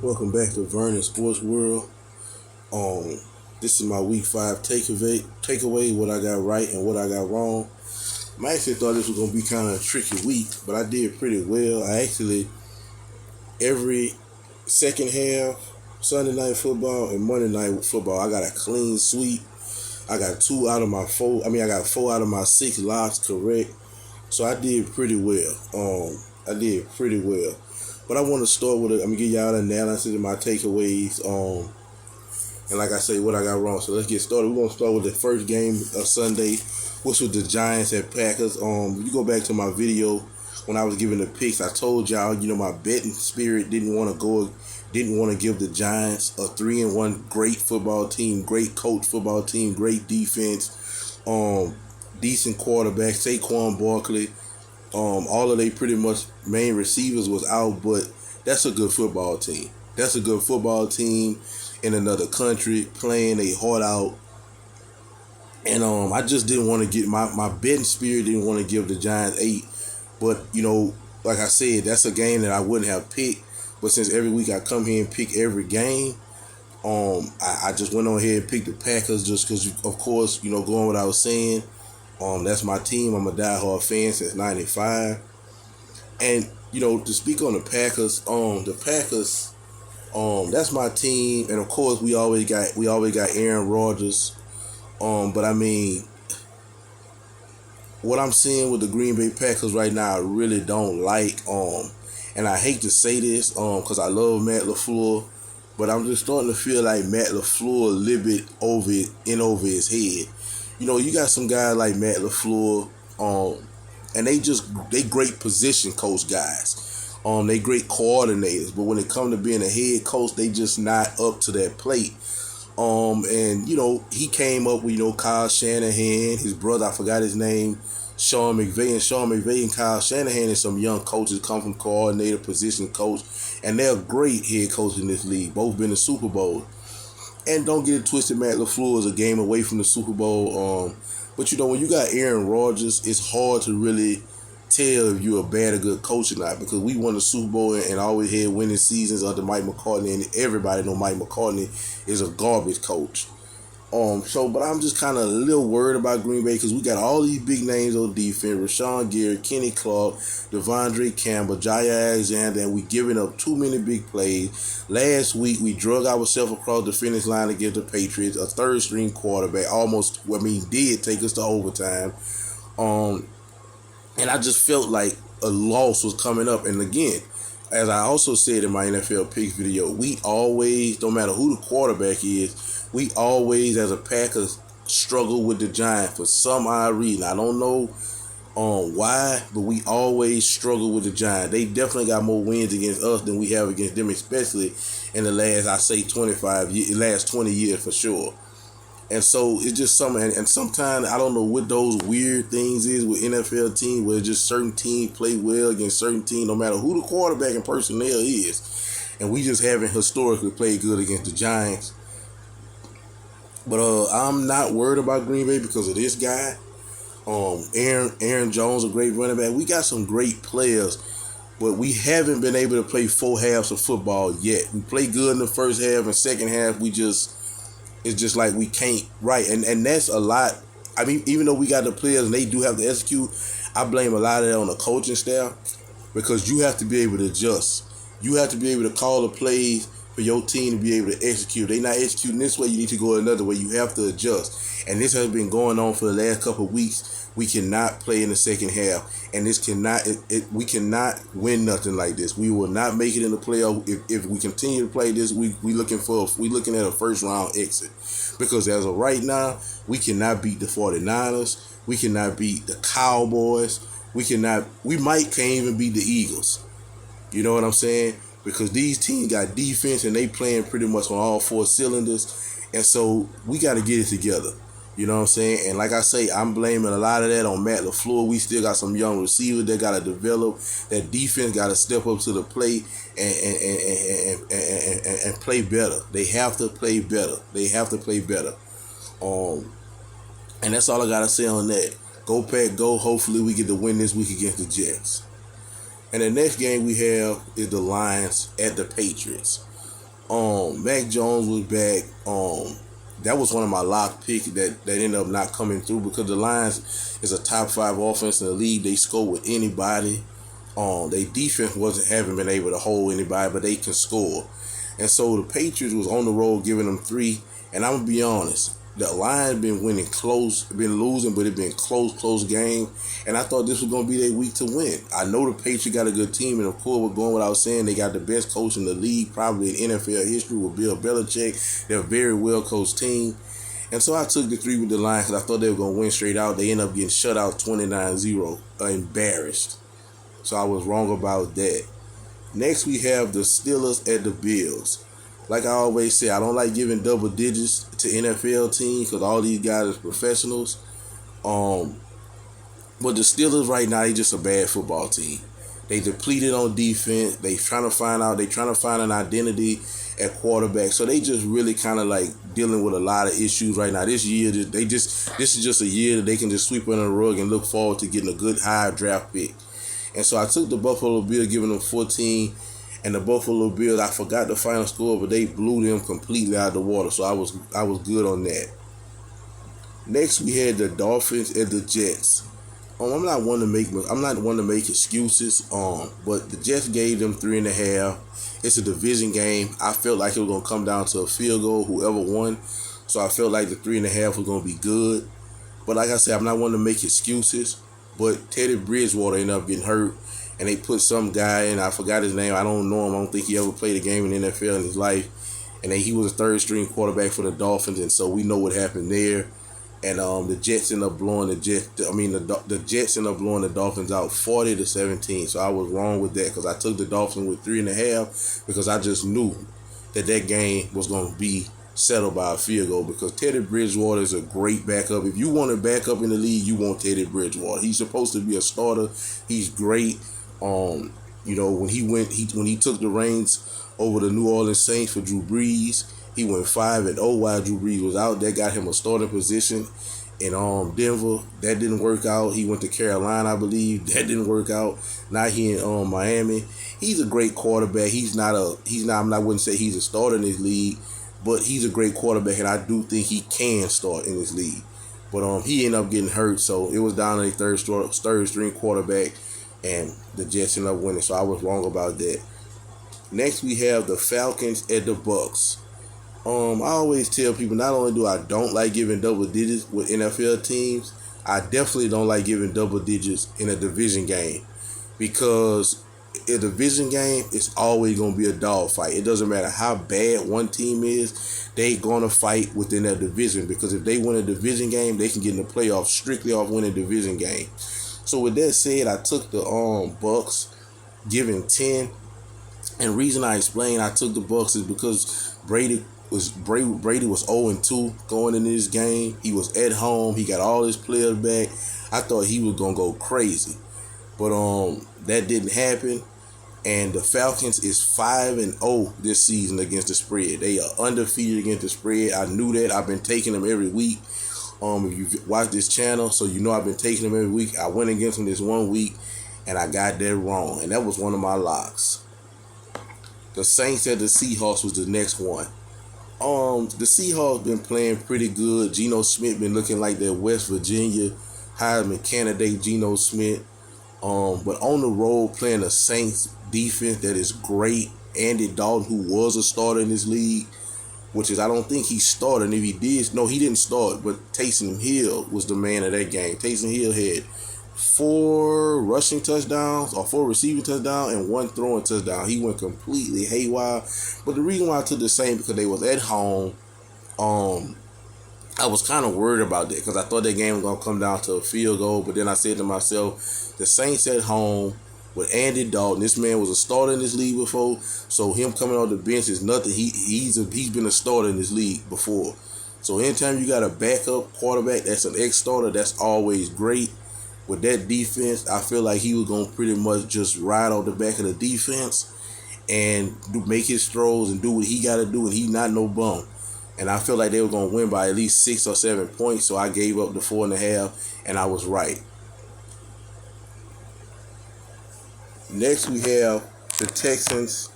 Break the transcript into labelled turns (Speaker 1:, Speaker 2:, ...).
Speaker 1: Welcome back to Vernon Sports World. Um, this is my week 5 takeaway, what I got right and what I got wrong. I actually thought this was gonna be kind of a tricky week, but I did pretty well. I actually every second half, Sunday night football and Monday night football, I got a clean sweep. I got 4 out of my 6 locks correct. So I did pretty well. But I want to start with I'm gonna give y'all an analysis of my takeaways. And like I say, what I got wrong. So let's get started. We're gonna start with the first game of Sunday, which was the Giants at Packers. If you go back to my video when I was giving the picks, I told y'all, my betting spirit didn't want to give the Giants a 3-1 great football team, great coach football team, great defense, decent quarterback, Saquon Barkley. All of they pretty much main receivers was out, but that's a good football team. That's a good football team in another country playing a heart out. And I just didn't want to get my betting spirit didn't want to give the Giants 8. But, like I said, that's a game that I wouldn't have picked. But since every week I come here and pick every game, I just went on here and picked the Packers just because, of course, going what I was saying. That's my team. I'm a diehard fan since '95. And, to speak on the Packers, that's my team. And of course we always got Aaron Rodgers. But I mean, what I'm seeing with the Green Bay Packers right now, I really don't like. And I hate to say this, because I love Matt LaFleur, but I'm just starting to feel like Matt LaFleur a little bit over his head. You got some guys like Matt LaFleur, and they great position coach guys. They great coordinators, but when it comes to being a head coach, they just not up to that plate. And he came up with Kyle Shanahan, his brother, I forgot his name, Sean McVay and Kyle Shanahan and some young coaches come from coordinator, position coach, and they're great head coaches in this league. Both been to Super Bowl. And don't get it twisted, Matt LaFleur is a game away from the Super Bowl. But when you got Aaron Rodgers, it's hard to really tell if you're a bad or good coach or not, because we won the Super Bowl and always had winning seasons under Mike McCartney, and everybody know Mike McCartney is a garbage coach. But I'm just kind of a little worried about Green Bay because we got all these big names on defense: Rashawn Gary, Kenny Clark, Devondre Campbell, Jair Alexander, and we giving up too many big plays. Last week we drug ourselves across the finish line against the Patriots, a third-string quarterback, did take us to overtime. And I just felt like a loss was coming up. And again, as I also said in my NFL picks video, we always, no matter who the quarterback is, we always, as a Packers, struggle with the Giants for some odd reason. I don't know why, but we always struggle with the Giants. They definitely got more wins against us than we have against them, especially in the last 20 years for sure. And so it's just something, and sometimes I don't know what those weird things is with NFL teams where just certain teams play well against certain teams, no matter who the quarterback and personnel is. And we just haven't historically played good against the Giants. But I'm not worried about Green Bay because of this guy. Aaron Jones, a great running back. We got some great players, but we haven't been able to play 4 halves of football yet. We play good in the first half, and second half it's just like we can't, right? And that's a lot. I mean, even though we got the players and they do have to execute, I blame a lot of that on the coaching staff, because you have to be able to adjust. You have to be able to call the plays for your team to be able to execute. They not executing this way, you need to go another way. You have to adjust. And this has been going on for the last couple of weeks. We cannot play in the second half, and we cannot win nothing like this. We will not make it in the playoff if we continue to play this. We looking at a first round exit, because as of right now, we cannot beat the 49ers. We cannot beat the Cowboys. We can't even beat the Eagles. You know what I'm saying? Because these teams got defense and they playing pretty much on all 4 cylinders, and so we got to get it together. You know what I'm saying? And like I say, I'm blaming a lot of that on Matt LaFleur. We still got some young receivers that got to develop. That defense got to step up to the plate and play better. They have to play better. And that's all I got to say on that. Go Pack, go. Hopefully we get the win this week against the Jets. And the next game we have is the Lions at the Patriots. Mac Jones was back. That was one of my lock picks that ended up not coming through because the Lions is a top 5 offense in the league. They score with anybody. Their defense haven't been able to hold anybody, but they can score. And so the Patriots was on the road giving them 3. And I'm gonna be honest, the Lions been winning close, been losing, but it been close game. And I thought this was gonna be their week to win. I know the Patriots got a good team, and of course, we're going without saying they got the best coach in the league, probably in NFL history, with Bill Belichick. They're a very well coached team. And so I took the 3 with the Lions because I thought they were going to win straight out. They ended up getting shut out 29-0, embarrassed. So I was wrong about that. Next, we have the Steelers at the Bills. Like I always say, I don't like giving double digits to NFL teams because all these guys are professionals. But the Steelers right now, they just a bad football team. They depleted on defense. They trying to find an identity at quarterback. So they just really kind of like dealing with a lot of issues right now. This year, this is just a year that they can just sweep under the rug and look forward to getting a good high draft pick. And so I took the Buffalo Bills, giving them 14. And the Buffalo Bills, I forgot the final score, but they blew them completely out of the water. So I was good on that. Next, we had the Dolphins and the Jets. I'm not one to make excuses. But the Jets gave them 3.5. It's a division game. I felt like it was gonna come down to a field goal, whoever won. So I felt like the 3.5 was gonna be good. But like I said, I'm not one to make excuses. But Teddy Bridgewater ended up getting hurt, and they put some guy in. I forgot his name. I don't know him. I don't think he ever played a game in the NFL in his life. And then he was a third-string quarterback for the Dolphins, and so we know what happened there. And the Jets ended up blowing the Jets ended up blowing the Dolphins out 40-17. So I was wrong with that because I took the Dolphins with 3.5 because I just knew that game was going to be settled by a field goal because Teddy Bridgewater is a great backup. If you want a backup in the league, you want Teddy Bridgewater. He's supposed to be a starter. He's great. When he took the reins over the New Orleans Saints for Drew Brees, he went 5-0 while Drew Brees was out. That got him a starting position in Denver. That didn't work out. He went to Carolina, I believe. That didn't work out. Now he in Miami. He's a great quarterback. I wouldn't say he's a starter in this league, but he's a great quarterback, and I do think he can start in this league. But he ended up getting hurt, so it was down to a third-string quarterback, and the Jets ended up winning. So I was wrong about that. Next, we have the Falcons at the Bucks. I always tell people, not only do I don't like giving double digits with NFL teams, I definitely don't like giving double digits in a division game, because a division game is always going to be a dogfight. It doesn't matter how bad one team is, they going to fight within their division, because if they win a division game, they can get in the playoffs strictly off winning a division game. So with that said, I took the Bucks, giving 10. And reason I explained I took the Bucks is because Brady was 0-2 going into this game. He was at home. He got all his players back. I thought he was gonna go crazy, but that didn't happen. And the Falcons is 5-0 this season against the spread. They are undefeated against the spread. I knew that. I've been taking them every week. If you watch this channel, so you know I've been taking them every week. I went against them this 1 week, and I got that wrong, and that was one of my locks. The Saints at the Seahawks was the next one. The Seahawks been playing pretty good. Geno Smith been looking like that West Virginia Heisman candidate, Geno Smith. But on the road playing a Saints defense that is great. Andy Dalton, who was a starter in this league, which is, I don't think he started. And if he did, no, he didn't start. But Taysom Hill was the man of that game. Taysom Hill had 4 rushing touchdowns or 4 receiving touchdowns and 1 throwing touchdown. He went completely haywire. But the reason why I took the Saints, because they was at home. I was kind of worried about that because I thought that game was going to come down to a field goal. But then I said to myself, the Saints at home with Andy Dalton. This man was a starter in this league before. So him coming on the bench is nothing. He's been a starter in this league before. So anytime you got a backup quarterback that's an ex-starter, that's always great. With that defense, I feel like he was going to pretty much just ride on the back of the defense and make his throws and do what he got to do, and he not no bum. And I feel like they were going to win by at least 6 or 7 points, so I gave up the 4.5, and I was right. Next, we have the Texans